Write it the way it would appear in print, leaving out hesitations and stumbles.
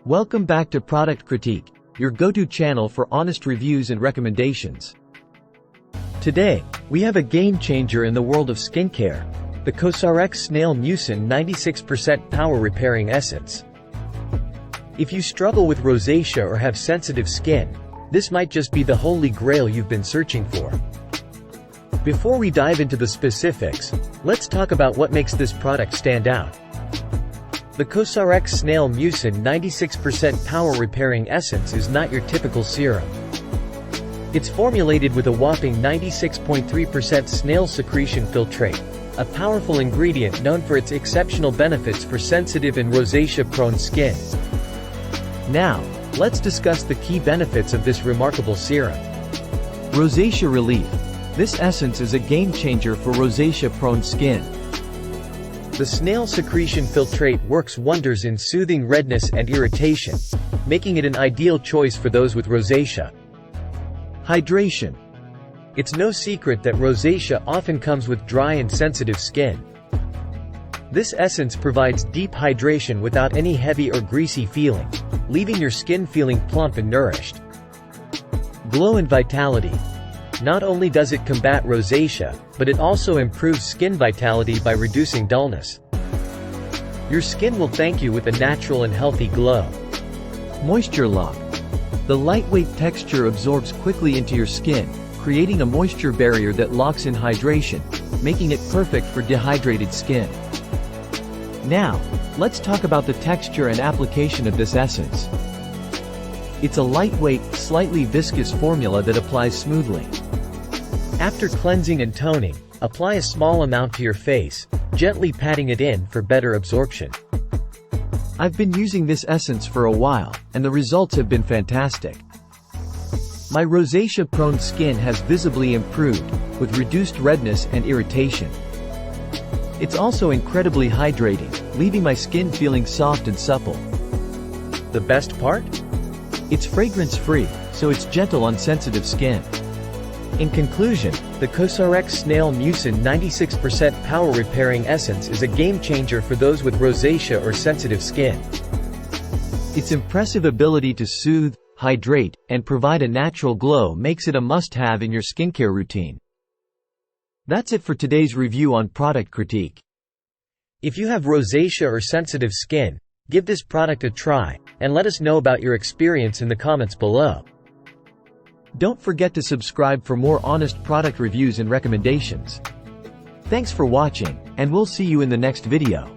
Welcome back to Product Critique, your go-to channel for honest reviews and recommendations. Today, we have a game changer in the world of skincare, the COSRX Snail Mucin 96% Power Repairing Essence. If you struggle with rosacea or have sensitive skin, this might just be the holy grail you've been searching for. Before we dive into the specifics, let's talk about what makes this product stand out. The COSRX Snail Mucin 96% Power Repairing Essence is not your typical serum. It's formulated with a whopping 96.3% snail secretion filtrate, a powerful ingredient known for its exceptional benefits for sensitive and rosacea-prone skin. Now, let's discuss the key benefits of this remarkable serum. Rosacea relief. This essence is a game-changer for rosacea-prone skin. The snail secretion filtrate works wonders in soothing redness and irritation, making it an ideal choice for those with rosacea. Hydration. It's no secret that rosacea often comes with dry and sensitive skin. This essence provides deep hydration without any heavy or greasy feeling, leaving your skin feeling plump and nourished. Glow and vitality. Not only does it combat rosacea, but it also improves skin vitality by reducing dullness. Your skin will thank you with a natural and healthy glow. Moisture lock. The lightweight texture absorbs quickly into your skin, creating a moisture barrier that locks in hydration, making it perfect for dehydrated skin. Now, let's talk about the texture and application of this essence. It's a lightweight, slightly viscous formula that applies smoothly. After cleansing and toning, apply a small amount to your face, gently patting it in for better absorption. I've been using this essence for a while, and the results have been fantastic. My rosacea-prone skin has visibly improved, with reduced redness and irritation. It's also incredibly hydrating, leaving my skin feeling soft and supple. The best part? It's fragrance-free, so it's gentle on sensitive skin. In conclusion, the COSRX Snail Mucin 96% Power Repairing Essence is a game-changer for those with rosacea or sensitive skin. Its impressive ability to soothe, hydrate, and provide a natural glow makes it a must-have in your skincare routine. That's it for today's review on Product Critique. If you have rosacea or sensitive skin, give this product a try, and let us know about your experience in the comments below. Don't forget to subscribe for more honest product reviews and recommendations. Thanks for watching, and we'll see you in the next video.